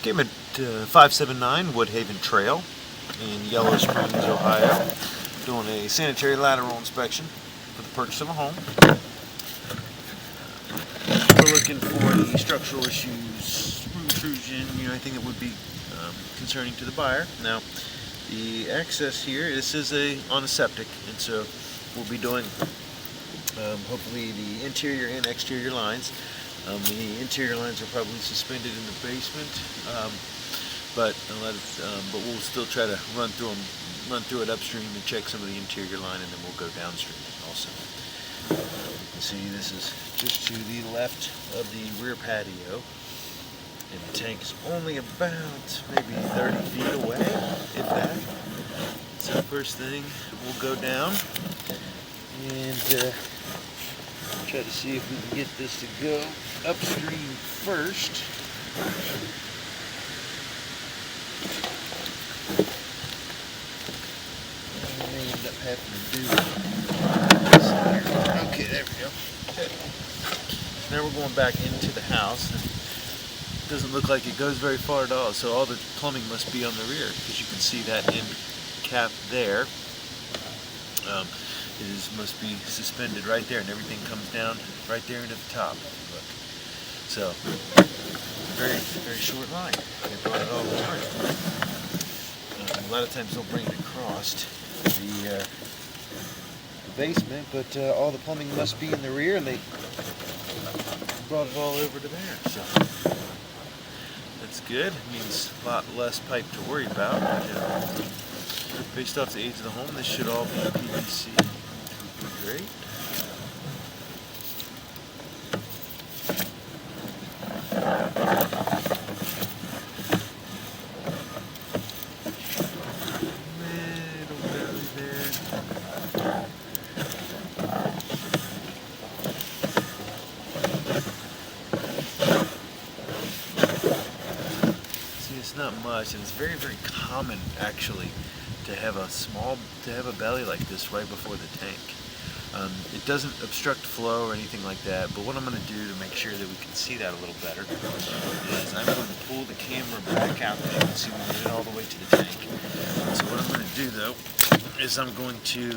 Came at 579 Woodhaven Trail in Yellow Springs, Ohio, doing a sanitary lateral inspection for the purchase of a home. We're looking for any structural issues, room intrusion, anything that would be concerning to the buyer. Now, the access here, this is on a septic, and so we'll be doing hopefully the interior and exterior lines. The interior lines are probably suspended in the basement, but we'll still try to run through it upstream and check some of the interior line, and then we'll go downstream also. You can see this is just to the left of the rear patio, and the tank is only about maybe 30 feet away, if that. So first thing, we'll go down and try to see if we can get this to go upstream first. I may end up having to do this here. Okay, there we go. Okay. Now we're going back into the house. It doesn't look like it goes very far at all, so all the plumbing must be on the rear, because you can see that end cap there. Must be suspended right there, and everything comes down right there into the top. Look. So, very, very short line. They brought it all apart. A lot of times they'll bring it across the basement, but all the plumbing must be in the rear, and they brought it all over to there. So, that's good. It means a lot less pipe to worry about. Based off the age of the home, this should all be PVC. Great. Little belly there. See, it's not much, and it's very, very common actually to have a belly like this right before the tank. It doesn't obstruct flow or anything like that, but what I'm going to do to make sure that we can see that a little better is I'm going to pull the camera back out so you can see we made it all the way to the tank. So what I'm going to do though is I'm going to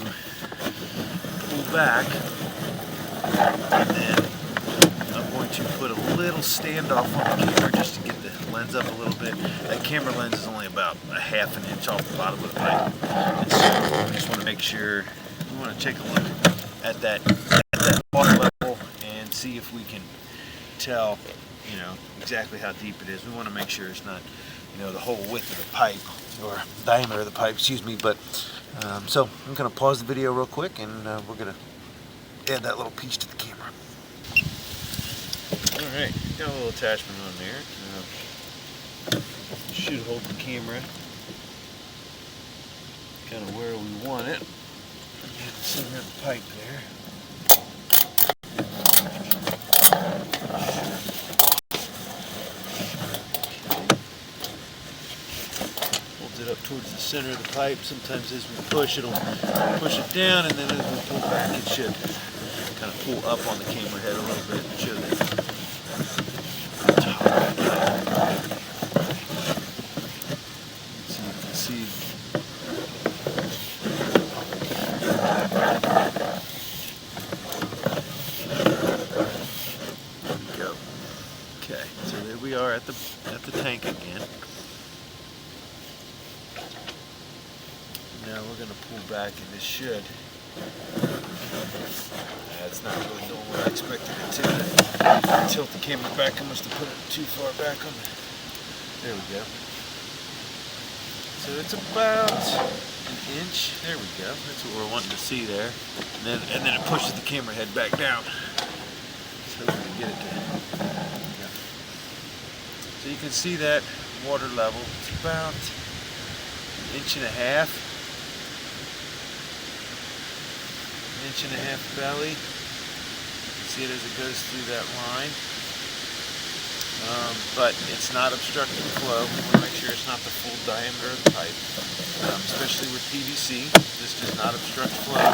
pull back, and then I'm going to put a little standoff on the camera just to get the lens up a little bit. That camera lens is only about a half an inch off the bottom of the pipe, and so I just want to make sure, we want to take a look at that water level and see if we can tell, exactly how deep it is. We want to make sure it's not, the whole width of the pipe or diameter of the pipe, excuse me. But so I'm going to pause the video real quick, and we're going to add that little piece to the camera. All right, got a little attachment on there. Should hold the camera kind of where we want it. Center of the pipe there. Holds it up towards the center of the pipe. Sometimes as we push, it'll push it down, and then as we pull back, it should kind of pull up on the camera head a little bit and show the top of the pipe. So you can see. We are at the tank again. Now we're going to pull back, and this should. It's not really doing what I expected it to. Tilt the camera back. I must have put it too far back on the. There we go. So it's about an inch. There we go. That's what we're wanting to see there. And then it pushes the camera head back down. So we're going to get it to. So you can see that water level. It's about an inch and a half. An inch and a half belly. You can see it as it goes through that line. But it's not obstructing flow. We want to make sure it's not the full diameter of the pipe, especially with PVC. This does not obstruct flow.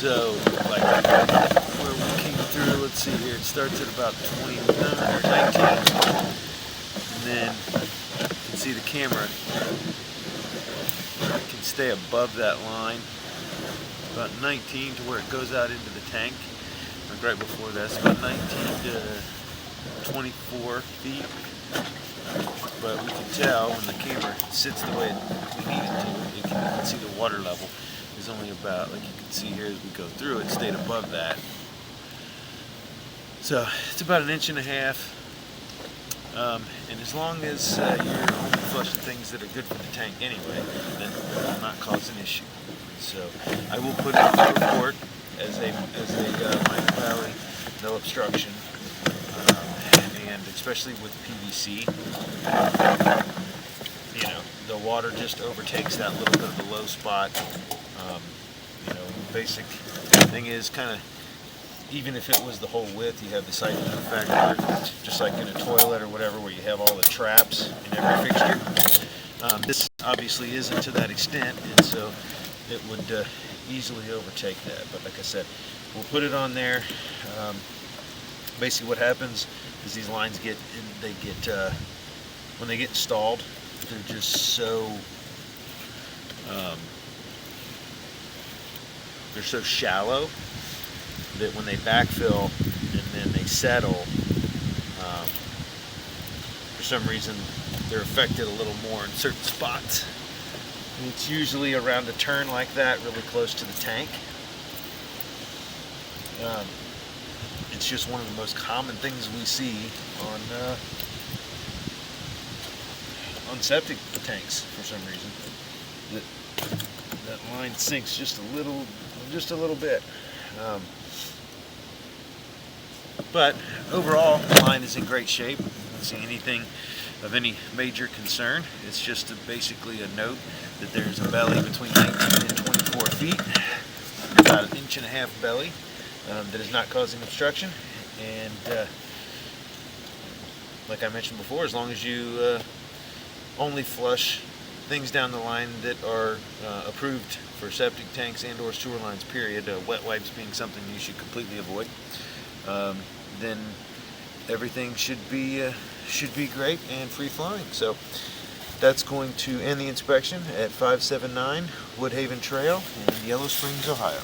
So, like where we came through, let's see here, it starts at about 29 or 19, and then you can see the camera can stay above that line, about 19 to where it goes out into the tank. Like right before that, it's about 19 to 24 feet. But we can tell when the camera sits the way we need it to, you can see the water level is only about, like you can see here as we go through, it stayed above that. So it's about 1.5 inches. And as long as you're only flushing things that are good for the tank anyway, then it will not cause an issue. So I will put it on the report as a minor valley, no obstruction, and especially with PVC, you know, the water just overtakes that little bit of the low spot. You know, the basic thing is kind of, even if it was the whole width, you have the side factor, just like in a toilet or whatever, where you have all the traps in every fixture. This obviously isn't to that extent, and so it would easily overtake that. But like I said, we'll put it on there. Basically what happens is these lines get, when they get installed, they're just so, they're so shallow that when they backfill and then they settle, for some reason they're affected a little more in certain spots. And it's usually around a turn like that, really close to the tank. It's just one of the most common things we see on septic tanks for some reason. That line sinks just a little bit. But overall, the line is in great shape. I don't see anything of any major concern. It's just basically a note that there's a belly between 19 and 24 feet, about 1.5 inch belly that is not causing obstruction. And like I mentioned before, as long as you only flush things down the line that are approved for septic tanks and or sewer lines, period, wet wipes being something you should completely avoid, then everything should be great and free flowing. So that's going to end the inspection at 579 Woodhaven Trail in Yellow Springs, Ohio.